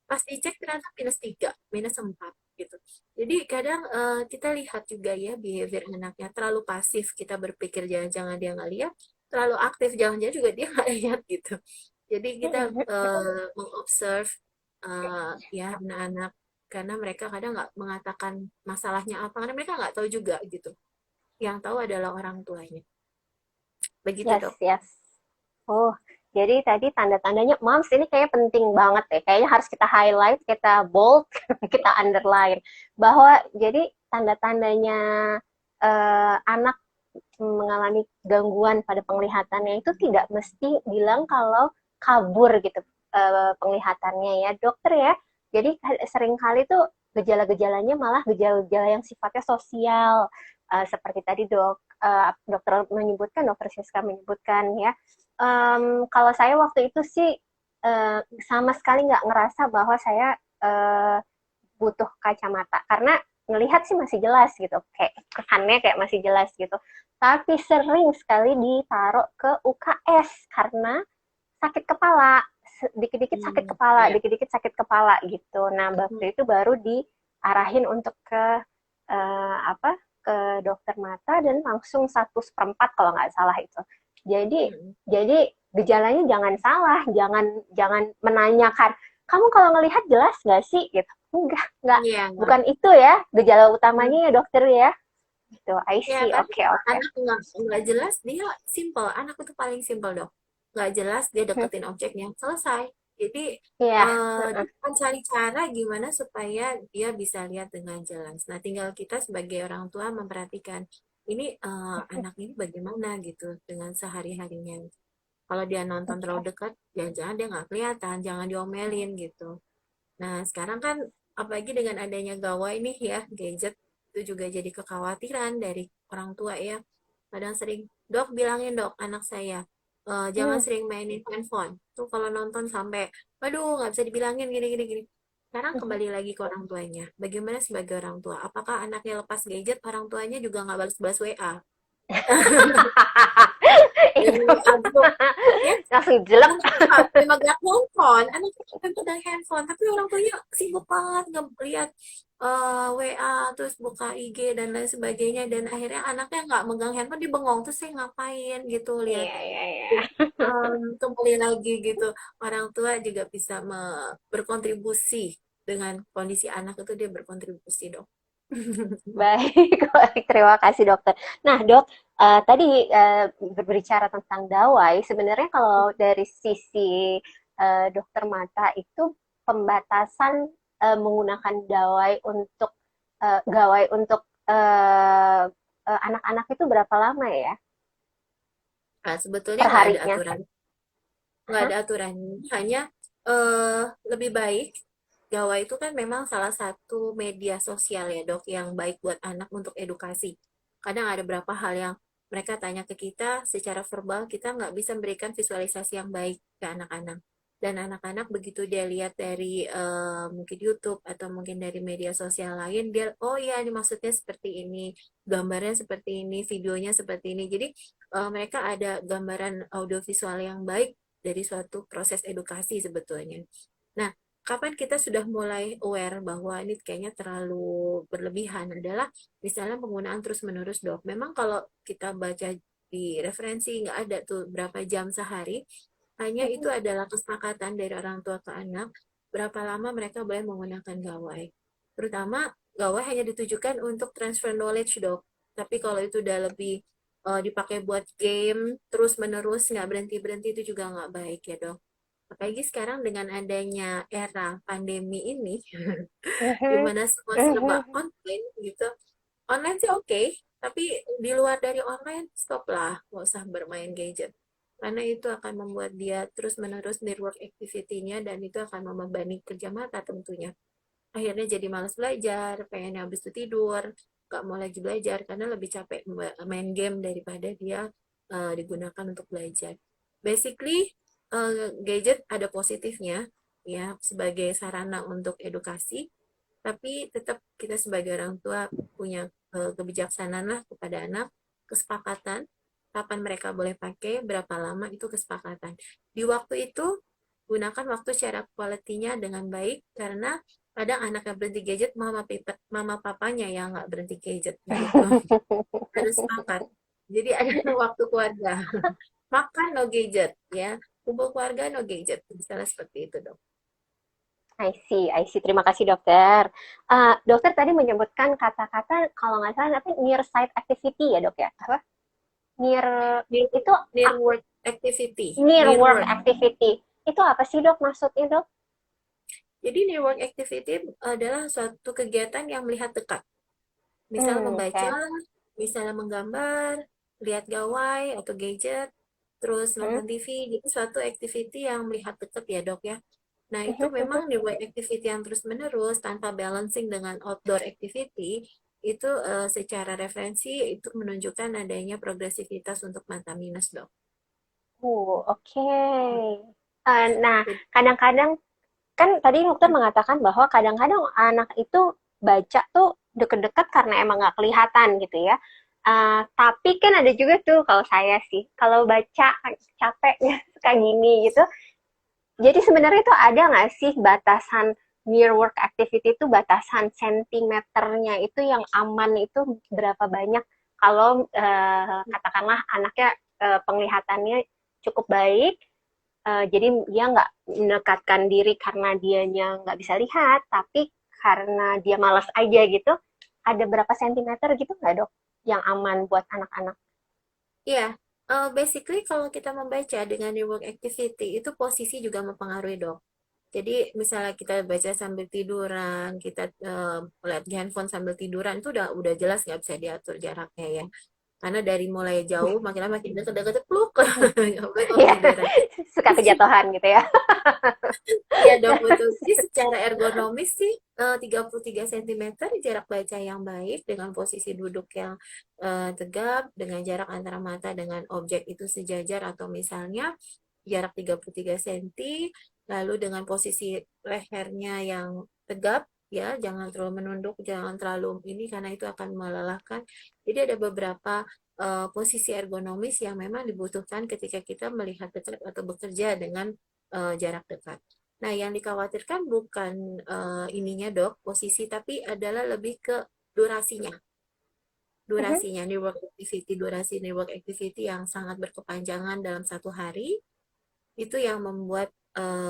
S2: Pas dicek ternyata -3, -4 gitu. Jadi kadang kita lihat juga ya behavior anaknya terlalu pasif. Kita berpikir jangan-jangan dia nggak lihat, terlalu aktif jangan-jangan juga dia nggak lihat gitu. Jadi kita mengobserve ya anak-anak karena mereka kadang nggak mengatakan masalahnya apa karena mereka nggak tahu juga gitu. Yang tahu adalah orang tuanya. Begitu
S1: Yes,
S2: dok.
S1: yes. Oh, jadi tadi tanda-tandanya, Moms, ini kayaknya penting banget ya. Kayaknya harus kita highlight, kita bold, kita underline. Bahwa jadi tanda-tandanya anak mengalami gangguan pada penglihatannya itu tidak mesti bilang kalau kabur gitu penglihatannya ya, dokter ya. Jadi seringkali tuh gejala-gejalanya malah gejala-gejala yang sifatnya sosial, seperti tadi dokter menyebutkan, dokter Siska menyebutkan ya. Kalau saya waktu itu sih sama sekali nggak ngerasa bahwa saya butuh kacamata karena ngelihat sih masih jelas gitu, kayak kesannya kayak masih jelas gitu. Tapi sering sekali ditaruh ke UKS karena sakit kepala, dikit-dikit sakit kepala,
S2: Ya.
S1: dikit-dikit sakit kepala gitu. Nah, waktu itu baru diarahin untuk ke apa, ke dokter mata dan langsung 1/4 kalau nggak salah itu. Jadi
S2: Mm-mm.
S1: jadi gejalanya jangan salah, jangan jangan menanyakan, kamu kalau ngelihat jelas nggak sih? Gitu. Enggak,
S2: Iya.
S1: bukan itu ya gejala
S2: Hmm.
S1: utamanya ya dokter ya. Gitu, I
S2: Ya,
S1: see,
S2: karena
S1: oke oke.
S2: anak nggak jelas dia simple. Anak itu paling simple dong. Nggak jelas dia deketin objeknya selesai. Jadi
S1: Iya,
S2: dia akan cari cara gimana supaya dia bisa lihat dengan jelas. Nah, tinggal kita sebagai orang tua memperhatikan ini anak ini bagaimana gitu dengan sehari-harinya. Kalau dia nonton terlalu
S1: oke.
S2: dekat, jangan-jangan dia nggak kelihatan, jangan diomelin gitu. Nah, sekarang kan apalagi dengan adanya gawai nih ya, gadget itu juga jadi kekhawatiran dari orang tua ya. Kadang sering, dok bilangin dok anak saya, jangan
S1: Hmm.
S2: sering mainin handphone. Tuh kalau nonton sampai, waduh nggak bisa dibilangin gini gini gini. Sekarang kembali lagi ke orang tuanya. Bagaimana sebagai orang tua? Apakah anaknya lepas gadget, orang tuanya juga nggak balas-balas WA? Jadi
S1: Itu
S2: WA ya
S1: langsung jelek.
S2: anak kita memegang handphone, anak kita pegang handphone, tapi orang tuanya sibuk banget ngeliat WA terus buka IG dan lain sebagainya dan akhirnya anaknya nggak megang handphone dia bengong terus saya ngapain gitu lihat
S1: Iya, iya, iya.
S2: kembali lagi gitu orang tua juga bisa berkontribusi dengan kondisi anak itu dia berkontribusi dong.
S1: Baik, baik. Terima kasih dokter. Nah dok, tadi berbicara tentang dawai, sebenarnya kalau dari sisi dokter mata itu pembatasan menggunakan gawai untuk anak-anak itu berapa lama ya
S2: Nah, sebetulnya
S1: perharinya?
S2: nggak
S1: Hah?
S2: ada aturan, hanya lebih baik gawai itu kan memang salah satu media sosial ya dok yang baik buat anak untuk edukasi. Kadang ada beberapa hal yang mereka tanya ke kita secara verbal kita nggak bisa memberikan visualisasi yang baik ke anak-anak. Dan anak-anak begitu dia lihat dari mungkin YouTube atau mungkin dari media sosial lain, dia oh iya ini maksudnya seperti ini, gambarnya seperti ini, videonya seperti ini. Jadi mereka ada gambaran audiovisual yang baik dari suatu proses edukasi sebetulnya. Nah, kapan kita sudah mulai aware bahwa ini kayaknya terlalu berlebihan adalah misalnya penggunaan terus-menerus dok. Memang kalau kita baca di referensi nggak ada tuh berapa jam sehari, hanya itu adalah kesepakatan dari orang tua ke anak berapa lama mereka boleh menggunakan gawai. Terutama gawai hanya ditujukan untuk transfer knowledge dok. Tapi kalau itu udah lebih dipakai buat game terus-menerus nggak berhenti-berhenti itu juga nggak baik ya dok. Apalagi sekarang dengan adanya era pandemi ini, di mana semua serba online gitu. Online sih oke, tapi di luar dari online, stop lah, nggak usah bermain gadget. Karena itu akan membuat dia terus-menerus network activity-nya dan itu akan membebani kerja mata tentunya. Akhirnya jadi malas belajar, pengen habis itu tidur, nggak mau lagi belajar karena lebih capek main game daripada dia digunakan untuk belajar. Basically, gadget ada positifnya ya sebagai sarana untuk edukasi, tapi tetap kita sebagai orang tua punya kebijaksanaan lah kepada anak, kesepakatan kapan mereka boleh pakai, berapa lama itu kesepakatan. Di waktu itu gunakan waktu secara quality-nya dengan baik karena kadang anak yang berhenti gadget mama papanya yang nggak berhenti gadget gitu. Harus sepakat. Jadi ada waktu keluarga. Makan no gadget ya. Kumpul keluarga no gadget. Misalnya seperti itu dong.
S1: I see, I see. Terima kasih dokter. Dokter tadi menyebutkan kata-kata kalau nggak salah apa near site activity ya dok ya? Apa? Near
S2: Near,
S1: itu
S2: near work activity.
S1: near
S2: Near
S1: work
S2: work.
S1: activity. Itu apa sih dok maksudnya dok?
S2: Jadi near work activity adalah suatu kegiatan yang melihat dekat. Misal
S1: Oke.
S2: membaca, misalnya menggambar, lihat gawai atau gadget, terus
S1: Hmm,
S2: nonton TV, jadi suatu activity yang melihat dekat ya dok ya. Nah itu
S1: mhm,
S2: memang
S1: mhm.
S2: di way activity yang terus-menerus tanpa balancing dengan outdoor activity, itu secara referensi itu menunjukkan adanya progresivitas untuk mata minus dok.
S1: Oke. Nah,
S2: Jadi,
S1: kadang-kadang kan tadi dokter mengatakan bahwa kadang-kadang anak itu baca tuh deket-deket karena emang nggak kelihatan gitu ya. Tapi kan ada juga tuh kalau saya sih, kalau baca capek ya suka gini gitu. Jadi sebenarnya itu ada nggak sih batasan near work activity itu batasan sentimeternya itu yang aman itu berapa banyak kalau katakanlah anaknya penglihatannya cukup baik, jadi dia nggak mendekatkan diri karena dianya nggak bisa lihat, tapi karena dia malas aja gitu. Ada berapa sentimeter gitu nggak dok yang aman buat anak-anak?
S2: ya, basically kalau kita membaca dengan di work activity itu posisi juga mempengaruhi dok. Jadi misalnya kita baca sambil tiduran, kita lihat di handphone sambil tiduran itu udah jelas nggak bisa diatur jaraknya ya. Karena dari mulai jauh makin lama makin deket-deket peluk, nggak boleh kalau
S1: Ya,
S2: tiduran.
S1: suka kejatuhan gitu ya.
S2: Iya dok betul. Jadi secara ergonomis sih 33 cm jarak baca yang baik dengan posisi duduk yang tegap dengan jarak antara mata dengan objek itu sejajar atau misalnya jarak 33 cm lalu dengan posisi lehernya yang tegap ya jangan terlalu menunduk jangan terlalu ini karena itu akan melelahkan. Jadi ada beberapa posisi ergonomis yang memang dibutuhkan ketika kita melihat dekat atau bekerja dengan jarak dekat. Nah, yang dikhawatirkan bukan ininya dok, posisi, tapi adalah lebih ke durasinya. Durasinya, new work activity, durasi new work activity yang sangat berkepanjangan dalam satu hari, itu yang membuat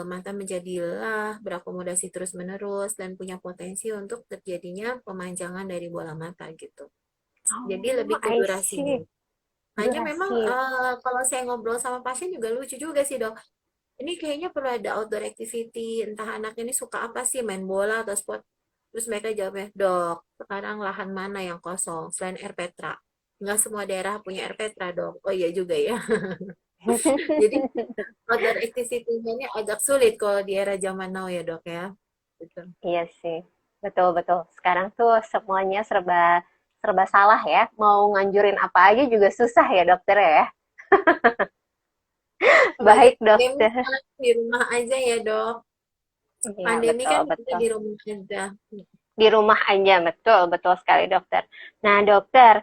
S2: mata menjadi lelah, berakomodasi terus-menerus, dan punya potensi untuk terjadinya pemanjangan dari bola mata gitu. Jadi lebih
S1: Oh,
S2: ke
S1: I
S2: durasinya.
S1: see.
S2: Hanya memang
S1: Durasi.
S2: kalau saya ngobrol sama pasien juga lucu juga sih dok. Ini kayaknya perlu ada outdoor activity, entah anak ini suka apa sih, main bola atau sport. Terus mereka jawabnya, dok, sekarang lahan mana yang kosong selain air Petra? Nggak semua daerah punya air Petra, dok. Oh iya juga ya. Jadi outdoor activity ini agak sulit kalau di era zaman now ya, dok ya. Gitu.
S1: Iya sih, betul betul. Sekarang tuh semuanya serba serba salah ya. Mau nganjurin apa aja juga susah ya dokter ya.
S2: Apalagi
S1: Baik
S2: pandemi
S1: dokter.
S2: sekarang di rumah aja ya, dok.
S1: Iya
S2: Pandemi
S1: betul
S2: kan kita
S1: betul.
S2: di rumah aja.
S1: Di rumah aja, betul betul sekali dokter. Nah dokter,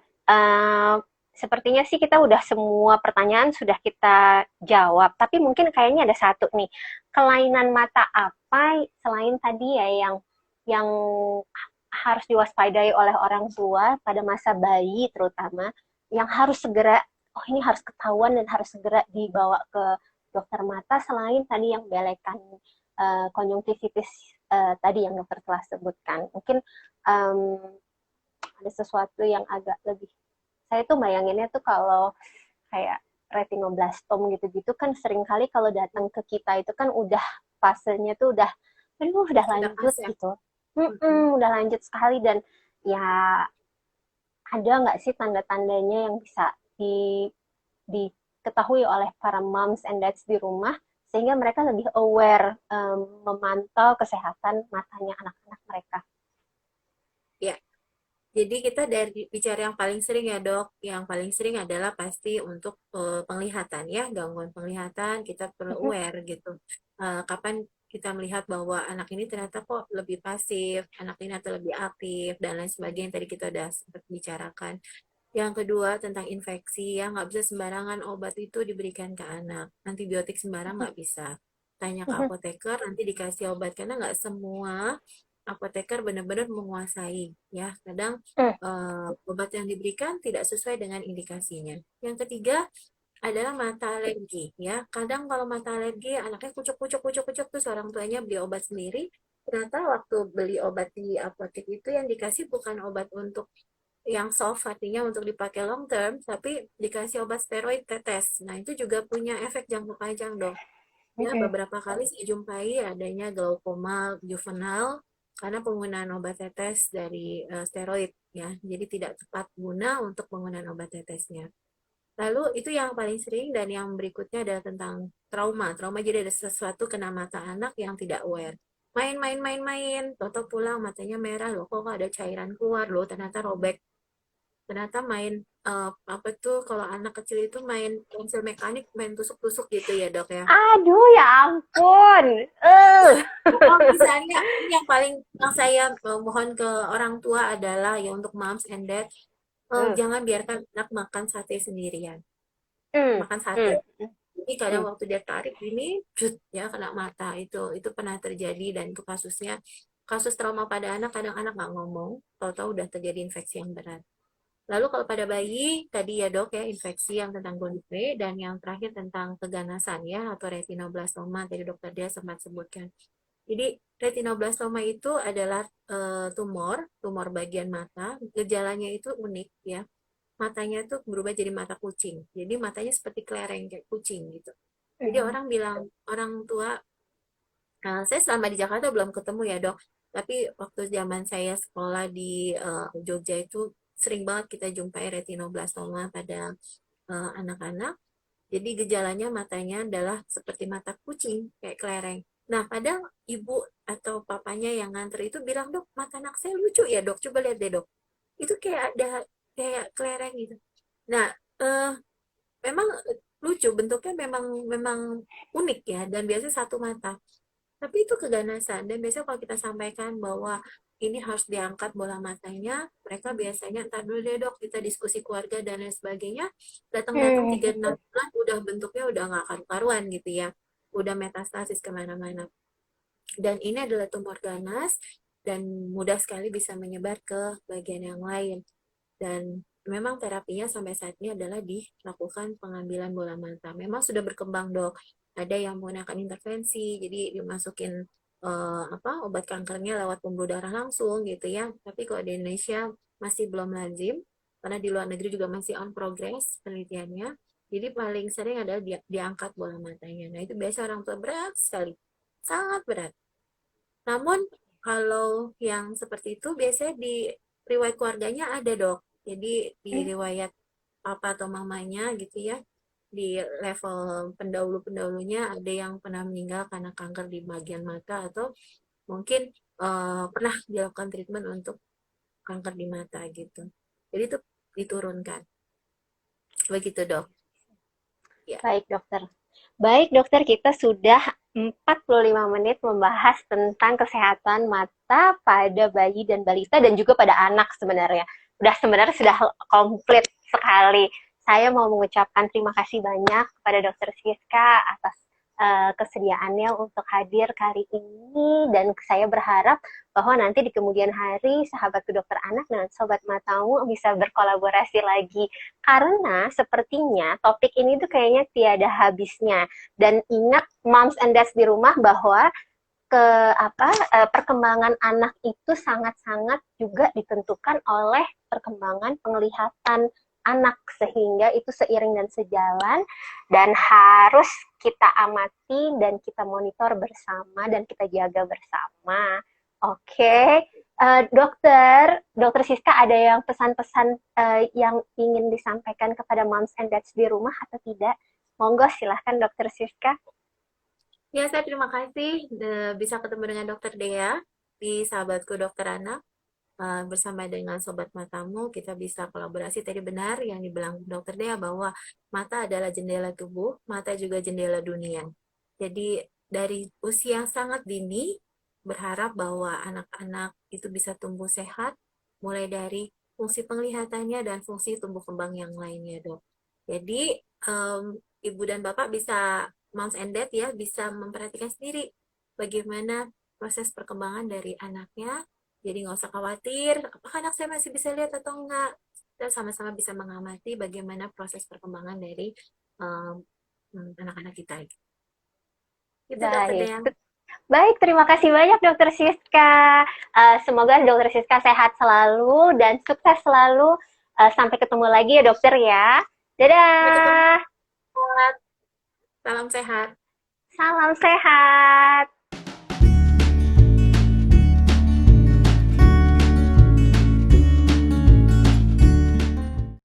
S1: sepertinya sih kita udah semua pertanyaan sudah kita jawab. Tapi mungkin kayaknya ada satu nih, kelainan mata apa selain tadi ya yang harus diwaspadai oleh orang tua pada masa bayi terutama yang harus segera oh ini harus ketahuan dan harus segera dibawa ke dokter mata selain tadi yang belekan konjungtivitis tadi yang dokter telah sebutkan. Mungkin um, ada sesuatu yang agak lebih saya tuh bayanginnya tuh kalau kayak retinoblastom gitu-gitu kan sering kali kalau datang ke kita itu kan udah fasenya tuh udah
S2: Sudah
S1: lanjut
S2: pas ya.
S1: gitu.
S2: Mm-mm.
S1: Udah lanjut sekali dan ya ada nggak sih tanda-tandanya yang bisa diketahui oleh para moms and dads di rumah sehingga mereka lebih aware memantau kesehatan matanya anak-anak mereka.
S2: Ya, jadi kita dari bicara yang paling sering ya dok, yang paling sering adalah pasti untuk penglihatan ya, gangguan penglihatan kita perlu aware gitu. Kapan kita melihat bahwa anak ini ternyata kok lebih pasif, anak ini atau lebih aktif, dan lain sebagainya yang tadi kita udah sempat bicarakan. Yang kedua tentang infeksi ya, nggak bisa sembarangan obat itu diberikan ke anak. Antibiotik sembarang nggak bisa. Tanya ke apoteker, nanti dikasih obat. Karena nggak semua apoteker benar-benar menguasai ya. Kadang obat yang diberikan tidak sesuai dengan indikasinya. Yang ketiga adalah mata alergi ya. Kadang kalau mata alergi anaknya kucuk-kucuk terus orang tuanya beli obat sendiri. Ternyata waktu beli obat di apotek itu yang dikasih bukan obat untuk yang soft, artinya untuk dipakai long term, tapi dikasih obat steroid tetes. Nah, itu juga punya efek jangka panjang dong. Ya, beberapa kali saya jumpai adanya glaukoma juvenile karena penggunaan obat tetes dari steroid ya. Jadi tidak tepat guna untuk penggunaan obat tetesnya. Lalu itu yang paling sering dan yang berikutnya adalah tentang trauma. Trauma jadi ada sesuatu kena mata anak yang tidak aware. Main, toto pulang matanya merah loh, kok ada cairan keluar loh, ternyata robek. Ternyata main apa tuh kalau anak kecil itu main pensil mekanik, main tusuk-tusuk gitu ya dok ya.
S1: Aduh, ya ampun.
S2: Oh misalnya ini yang paling yang saya mohon ke orang tua adalah ya untuk moms and dad,
S1: Hmm,
S2: jangan biarkan anak makan sate sendirian.
S1: hmm,
S2: Makan sate.
S1: hmm,
S2: Jadi kadang
S1: hmm.
S2: waktu dia tarik ini, cut, ya kena mata itu pernah terjadi dan itu kasusnya kasus trauma pada anak kadang anak nggak ngomong, tahu-tahu udah terjadi infeksi yang berat. Lalu kalau pada bayi, tadi ya dok ya, infeksi yang tentang Gonifre, dan yang terakhir tentang keganasan ya, atau retinoblastoma, tadi dokter dia sempat sebutkan. Jadi retinoblastoma itu adalah tumor bagian mata, gejalanya itu unik ya, matanya tuh berubah jadi mata kucing, jadi matanya seperti kelereng kayak kucing gitu. Jadi
S1: Hmm.
S2: orang bilang, orang tua, saya selama di Jakarta belum ketemu ya dok, tapi waktu zaman saya sekolah di Jogja itu sering banget kita jumpai retinoblastoma pada anak-anak. Jadi gejalanya matanya adalah seperti mata kucing, kayak kelereng. Nah, padahal ibu atau papanya yang nganter itu bilang, dok, mata anak saya lucu ya dok, coba lihat deh dok. Itu kayak ada, kayak kelereng gitu. Nah, eh, memang lucu, bentuknya memang memang unik ya, dan biasanya satu mata. Tapi itu keganasan. Dan biasanya kalau kita sampaikan bahwa ini harus diangkat bola matanya, mereka biasanya, entar dulu deh dok, kita diskusi keluarga dan lain sebagainya. Datang-datang
S1: Hmm.
S2: 3-6 bulan, udah bentuknya udah nggak karu-karuan gitu ya. Udah metastasis kemana-mana. Dan ini adalah tumor ganas, dan mudah sekali bisa menyebar ke bagian yang lain. Dan memang terapinya sampai saat ini adalah dilakukan pengambilan bola mata. Memang sudah berkembang dok. Ada yang menggunakan intervensi, jadi dimasukin obat kankernya lewat pembuluh darah langsung gitu ya. Tapi kalau di Indonesia masih belum lazim, karena di luar negeri juga masih on progress penelitiannya. Jadi paling sering adalah diangkat bola matanya. Nah itu biasa orang tua berat sekali, sangat berat. Namun kalau yang seperti itu biasanya di riwayat keluarganya ada dok. Jadi di riwayat papa atau mamanya gitu ya, di level pendahulu-pendahulunya ada yang pernah meninggal karena kanker di bagian mata atau mungkin pernah dilakukan treatment untuk kanker di mata gitu. Jadi itu diturunkan. Begitu dok. Ya.
S1: Baik, dokter. Baik, dokter, kita sudah 45 menit membahas tentang kesehatan mata pada bayi dan balita dan juga pada anak sebenarnya. Sebenarnya sudah komplit sekali. Saya mau mengucapkan terima kasih banyak kepada Dokter Siska atas kesediaannya untuk hadir kali ini dan saya berharap bahwa nanti di kemudian hari sahabatku dokter anak dan sobat matamu bisa berkolaborasi lagi karena sepertinya topik ini tuh kayaknya tiada habisnya. Dan ingat moms and dads di rumah bahwa perkembangan anak itu sangat-sangat juga ditentukan oleh perkembangan penglihatan anak sehingga itu seiring dan sejalan dan harus kita amati dan kita monitor bersama dan kita jaga bersama. Oke, dokter Siska ada yang pesan-pesan yang ingin disampaikan kepada moms and dads di rumah atau tidak? Monggo silahkan dokter Siska.
S2: Ya, saya terima kasih bisa ketemu dengan dokter Dea di sahabatku dokter anak. Bersama dengan sobat matamu kita bisa kolaborasi. Tadi benar yang dibilang dokter Dea bahwa mata adalah jendela tubuh, mata juga jendela dunia. Jadi dari usia yang sangat dini, berharap bahwa anak-anak itu bisa tumbuh sehat, mulai dari fungsi penglihatannya dan fungsi tumbuh kembang yang lainnya, Dok. Jadi, Ibu dan Bapak bisa, moms and dad ya, bisa memperhatikan sendiri bagaimana proses perkembangan dari anaknya. Jadi nggak usah khawatir, apakah anak saya masih bisa lihat atau enggak. Kita sama-sama bisa mengamati bagaimana proses perkembangan dari anak-anak kita. Itu Dokter
S1: Baik.
S2: Dea.
S1: Baik, terima kasih banyak Dokter Siska. Semoga Dokter Siska sehat selalu dan sukses selalu. Sampai ketemu lagi ya dokter ya.
S2: Sampai ketemu.
S1: Dadah.
S2: Salam sehat.
S1: Salam sehat.